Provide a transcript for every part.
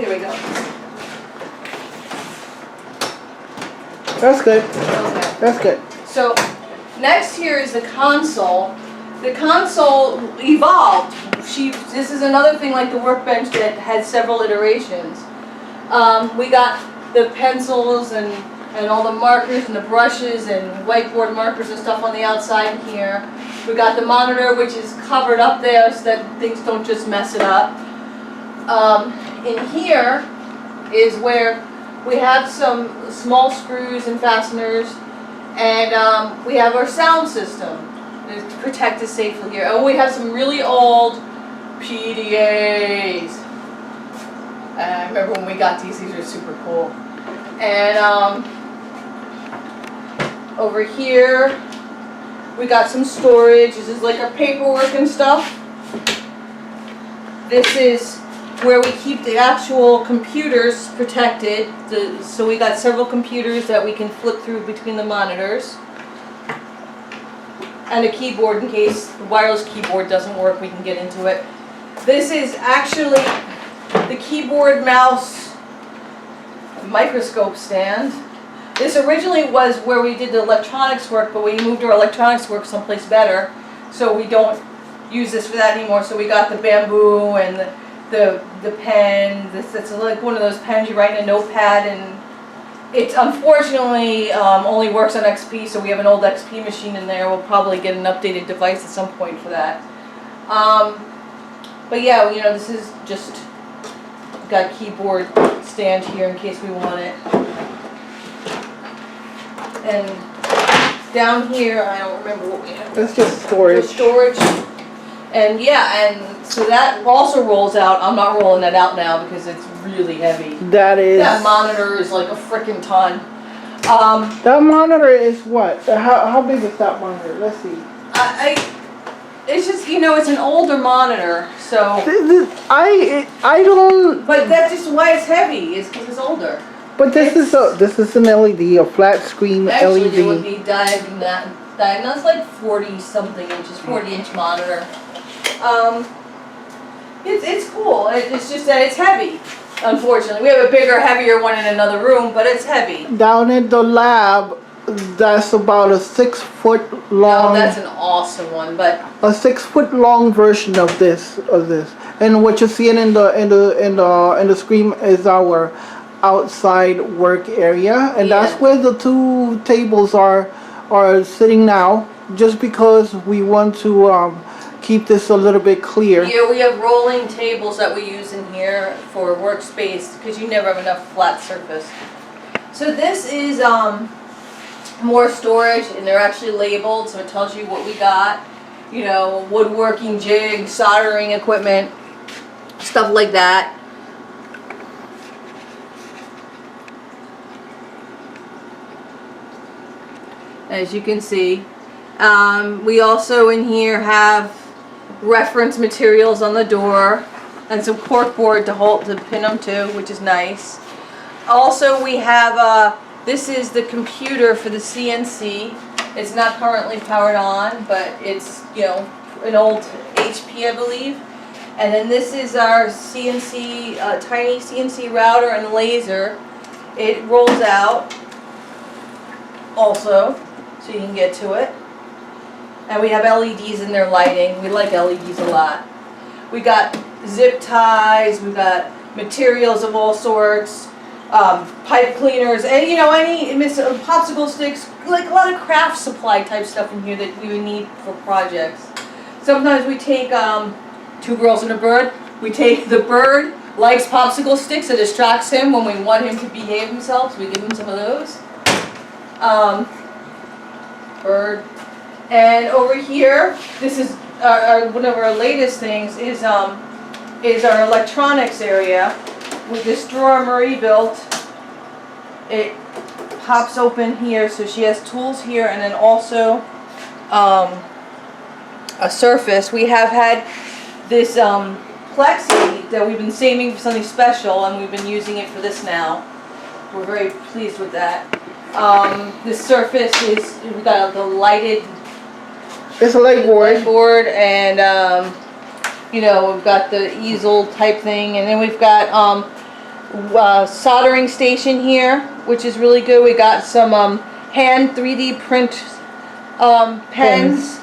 Here we go. That's good. Okay. That's good. So next here is the console. The console evolved. This is another thing like the workbench that had several iterations. We got the pencils and all the markers and the brushes and whiteboard markers and stuff on the outside here. We got the monitor, which is covered up there so that things don't just mess it up. In here is where we have some small screws and fasteners, and we have our sound system to protect us safely here. Oh, we have some really old PDAs. I remember when we got these are super cool. And over here we got some storage. This is like our paperwork and stuff. This is where we keep the actual computers protected. So we got several computers that we can flip through between the monitors. And a keyboard in case the wireless keyboard doesn't work, we can get into it. This is actually the keyboard mouse microscope stand. This originally was where we did the electronics work, but we moved our electronics work someplace better, so we don't use this for that anymore. So we got the bamboo and the pen. It's like one of those pens you write in a notepad, and it unfortunately only works on XP, so we have an old XP machine in there. We'll probably get an updated device at some point for that. But yeah, you know, this is just got a keyboard stand here in case we want it. And down here, I don't remember what we have. It's just storage. For storage. And yeah, and so that also rolls out. I'm not rolling that out now because it's really heavy. That monitor is like a frickin' ton. That monitor is what? How big is that monitor? Let's see. It's just, you know, it's an older monitor, so. I don't. But that's just why it's heavy, is because it's older. But this is an LED, a flat screen actually, LED. It would be diagonal. It's like 40 something inches, 40-inch monitor. It's cool. It's just that it's heavy. Unfortunately, we have a bigger, heavier one in another room, but it's heavy. Down at the lab, that's about a 6 foot long. No, that's an awesome one, but a 6 foot long version of this. And what you're seeing in the screen is our outside work area, and that's where the two tables are sitting now. Just because we want to keep this a little bit clear. Yeah, we have rolling tables that we use in here for workspace because you never have enough flat surface. So this is more storage, and they're actually labeled, so it tells you what we got. You know, woodworking jigs, soldering equipment, stuff like that. As you can see, we also in here have reference materials on the door and some corkboard to pin them to, which is nice. Also, we have this is the computer for the CNC. It's not currently powered on, but it's, you know, an old HP, I believe. And then this is our CNC, tiny CNC router and laser. It rolls out also, so you can get to it. And we have LEDs in their lighting. We like LEDs a lot. We got zip ties, we got materials of all sorts, pipe cleaners, and you know, any popsicle sticks, like a lot of craft supply type stuff in here that we would need for projects. Sometimes we take two girls and a bird. We take the bird likes popsicle sticks, it distracts him when we want him to behave himself, so we give him some of those. Bird. And over here, this is one of our latest things is our electronics area with this drawer Marie built. It pops open here, so she has tools here, and then also a surface. We have had this plexi that we've been saving for something special, and we've been using it for this now. We're very pleased with that. This surface is, we've got the lighted. It's a light board, and you know, we've got the easel type thing, and then we've got soldering station here, which is really good. We got some hand 3D print pens.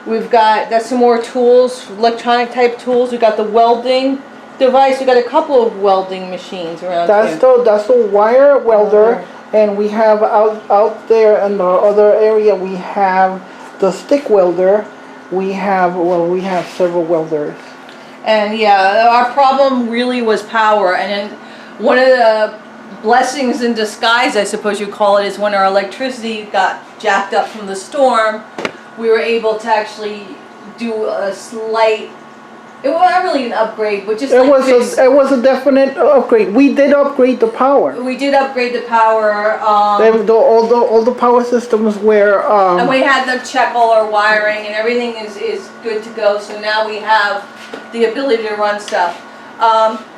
We've got some more tools, electronic type tools. We got the welding device. We got a couple of welding machines around here. That's the wire welder, and we have out there in the other area we have the stick welder. We have several welders. And yeah, our problem really was power. And then one of the blessings in disguise, I suppose you call it, is when our electricity got jacked up from the storm, we were able to actually do a slight, it was not really an upgrade, but just it was a definite upgrade. We did upgrade the power. We did upgrade the power. All the power systems were. And we had them check all our wiring, and everything is good to go. So now we have the ability to run stuff.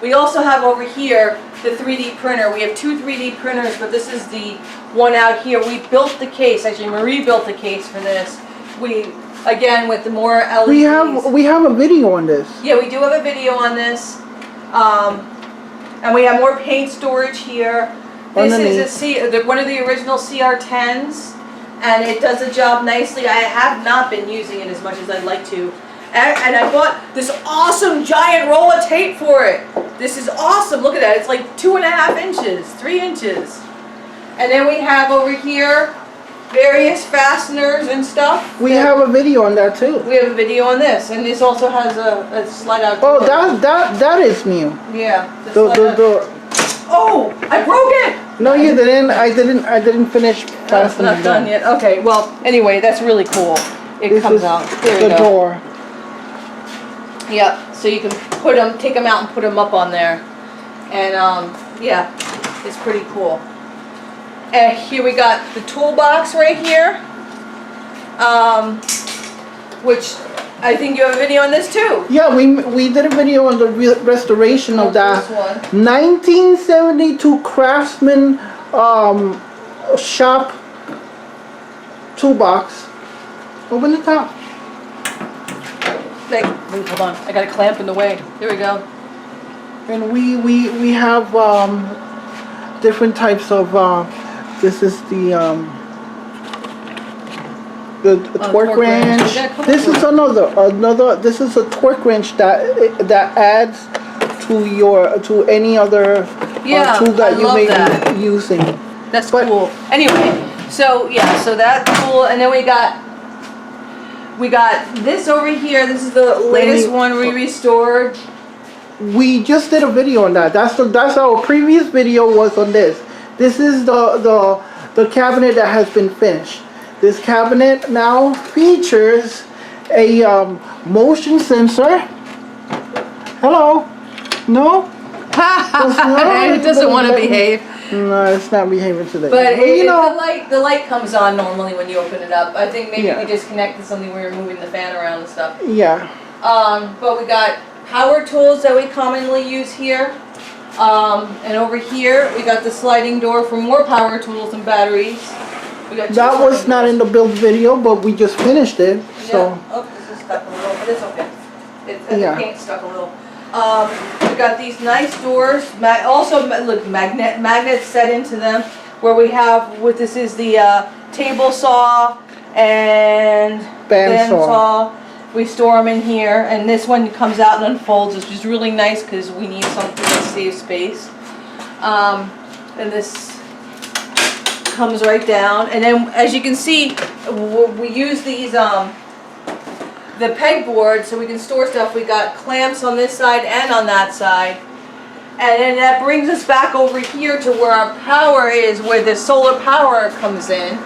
We also have over here the 3D printer. We have two 3D printers, but this is the one out here. We built the case. Actually, Marie built the case for this. Again, with the more LEDs. We have a video on this. Yeah, we do have a video on this. And we have more paint storage here. This is one of the original CR10s, and it does the job nicely. I have not been using it as much as I'd like to. And I bought this awesome giant roll of tape for it. This is awesome. Look at that. It's like 2.5 inches, 3 inches. And then we have over here various fasteners and stuff. We have a video on that too. We have a video on this, and this also has a slide out. Oh, that is new. Yeah. Oh, I broke it. No, you didn't. I didn't finish fastening. That's not done yet. Okay. Well, anyway, that's really cool. It comes out. There we go. The door. Yep. So you can take them out and put them up on there, and yeah, it's pretty cool. And here we got the toolbox right here, which I think you have a video on this too. Yeah, we did a video on the restoration of that 1972 Craftsman shop toolbox. Open the top. Wait, hold on. I got a clamp in the way. There we go. And we have different types of. This is the torque wrench. This is another. This is a torque wrench that adds to any other tool that you may be using. That's cool. Anyway, so yeah, so that's cool. And then we got this over here. This is the latest one we restored. We just did a video on that. That's our previous video was on this. This is the cabinet that has been finished. This cabinet now features a motion sensor. Hello? No? It doesn't want to behave. No, it's not behaving today. But the light comes on normally when you open it up. I think maybe we disconnected something when we were moving the fan around and stuff. Yeah. But we got power tools that we commonly use here. And over here we got the sliding door for more power tools and batteries. That was not in the build video, but we just finished it. So. Yeah. Oh, this is stuck a little, but it's okay. The paint stuck a little. We got these nice doors. Also, look, magnets set into them. Where we have this is the table saw and bandsaw. We store them in here, and this one comes out and unfolds, which is really nice because we need something to save space. And this comes right down, and then as you can see, we use these the pegboard so we can store stuff. We got clamps on this side and on that side, and then that brings us back over here to where our power is, where the solar power comes in.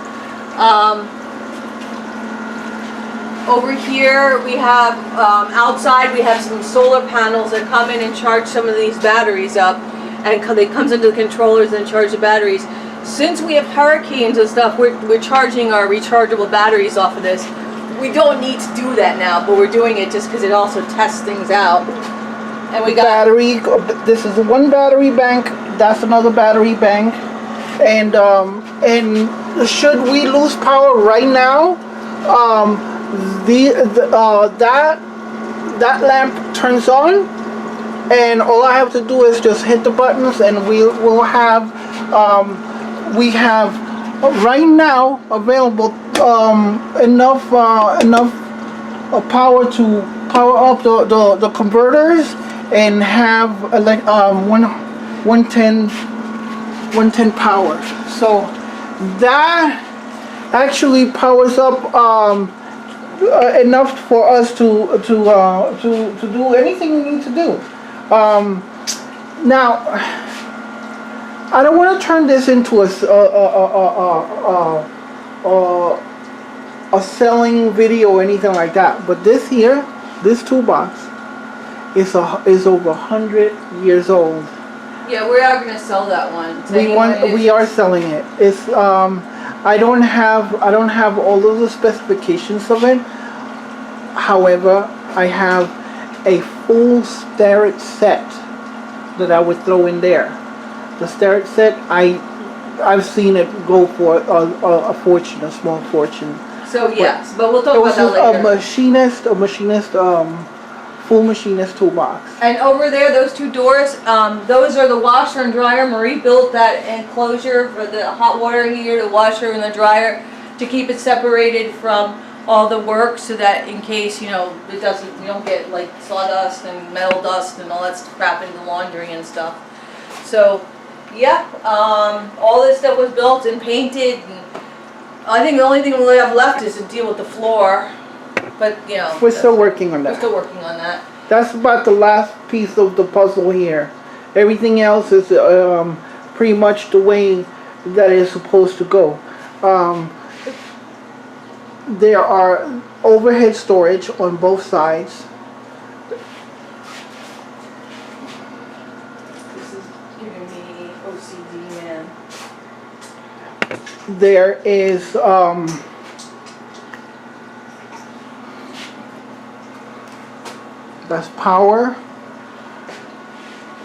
Over here we have, outside we have some solar panels that come in and charge some of these batteries up, and it comes into the controllers and charge the batteries. Since we have hurricanes and stuff, we're charging our rechargeable batteries off of this. We don't need to do that now, but we're doing it just because it also tests things out. And we got battery. This is one battery bank. That's another battery bank. And should we lose power right now, that lamp turns on, and all I have to do is just hit the buttons, and we will have we have right now available enough power to power up the converters and have 110 power. So that actually powers up enough for us to do anything we need to do. Now, I don't want to turn this into a selling video or anything like that. But this toolbox is over 100 years old. Yeah, we are going to sell that one. We are selling it. It's I don't have all of the specifications of it. However, I have a full starret set that I would throw in there. The starret set, I've seen it go for a fortune, a small fortune. So yes, but we'll talk about that later. A machinist, full machinist toolbox. And over there, those two doors, those are the washer and dryer. Marie built that enclosure for the hot water heater, the washer and the dryer, to keep it separated from all the work, so that in case, you don't get like sawdust and metal dust and all that crap in the laundry and stuff. So, yeah, all this stuff was built and painted, and I think the only thing we have left is to deal with the floor. But, we're still working on that. We're still working on that. That's about the last piece of the puzzle here. Everything else is pretty much the way that it's supposed to go. There are overhead storage on both sides. This is giving me OCD, man. There is that's power.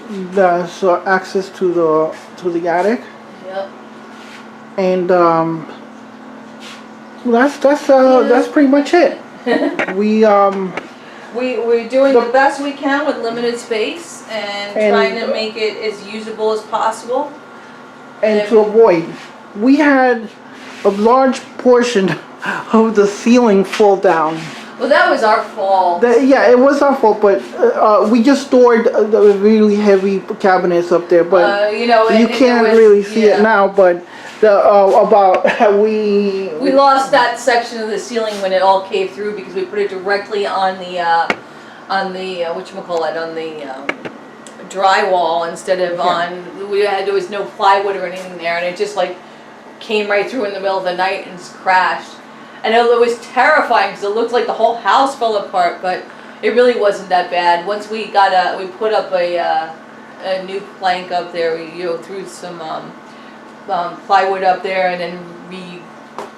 That's access to the attic. Yep. And that's pretty much it. We're doing the best we can with limited space and trying to make it as usable as possible. And to avoid, we had a large portion of the ceiling fall down. Well, that was our fault. Yeah, it was our fault, but we just stored the really heavy cabinets up there. But you can't really see it now. But we lost that section of the ceiling when it all caved through, because we put it directly on the whatchamacallit, on the drywall instead of on. There was no plywood or anything there, and it just like came right through in the middle of the night and just crashed. And it was terrifying because it looked like the whole house fell apart, but it really wasn't that bad. Once we put up a new plank up there. We threw some plywood up there, and then we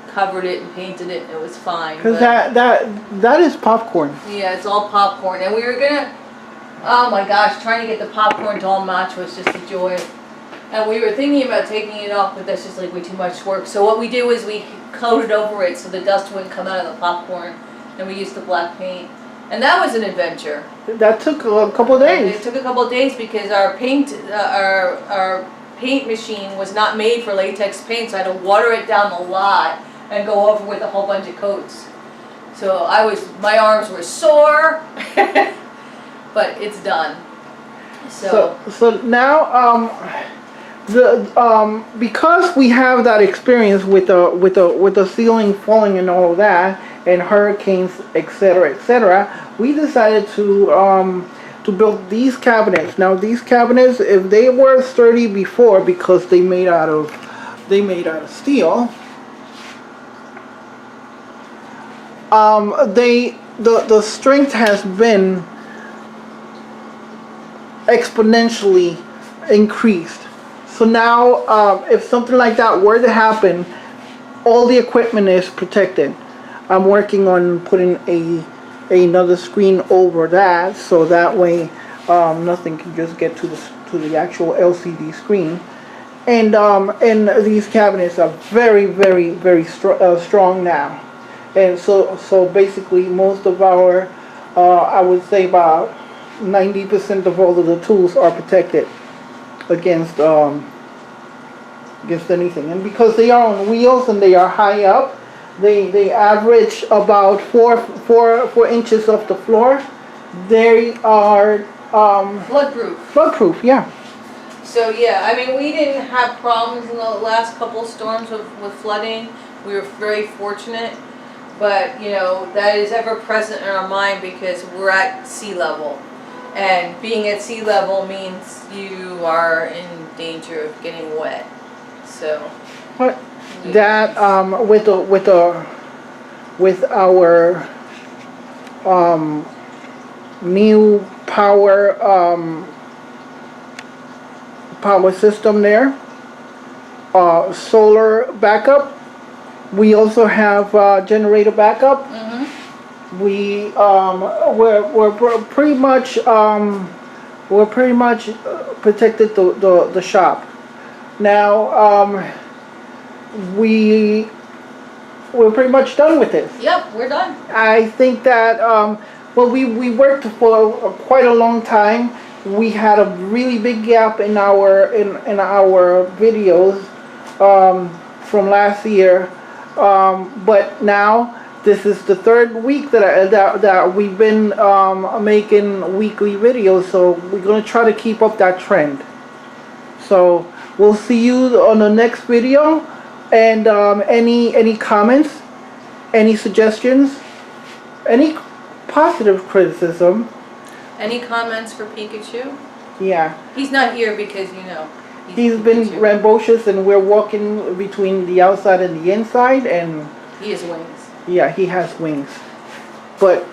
covered it and painted it, and it was fine. Because that is popcorn. Yeah, it's all popcorn, and we were gonna. Oh my gosh, trying to get the popcorn to all match was just a joy. And we were thinking about taking it off, but that's just like way too much work. So what we do is we coated over it so the dust wouldn't come out of the popcorn, and we used the black paint. And that was an adventure. That took a couple of days. It took a couple of days because our paint machine was not made for latex paint, so I had to water it down a lot and go over with a whole bunch of coats. So my arms were sore, but it's done. So now because we have that experience with the ceiling falling and all of that, and hurricanes, etc., we decided to build these cabinets. Now these cabinets, if they were sturdy before because they made out of steel, the strength has been exponentially increased. So now, if something like that were to happen, all the equipment is protected. I'm working on putting another screen over that, so that way nothing can just get to the actual LCD screen. And these cabinets are very, very, very strong now. And so basically most of our, I would say about 90% of all of the tools are protected against against anything. And because they are on wheels and they are high up, they average about 4 inches off the floor. They are Floodproof. floodproof, yeah. So yeah, I mean, we didn't have problems in the last couple storms with flooding. We were very fortunate, but you know, that is ever present in our mind because we're at sea level. And being at sea level means you are in danger of getting wet. So But that with our new power system there, solar backup. We also have generator backup. We're pretty much protected the shop. Now we're pretty much done with this. yep, we're done. I think that well, we worked for quite a long time. We had a really big gap in our videos from last year, but now this is the third week that we've been making weekly videos. So we're gonna try to keep up that trend. So we'll see you on the next video. And any comments, any suggestions, any positive criticism. Any comments for Pikachu? Yeah. He's not here because, you know, He's been rambunctious and we're walking between the outside and the inside, and he has wings. yeah, he has wings. But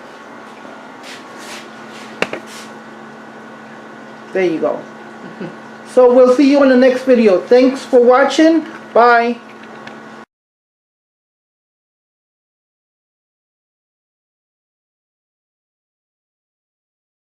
there you go. So we'll see you in the next video. Thanks for watching. Bye.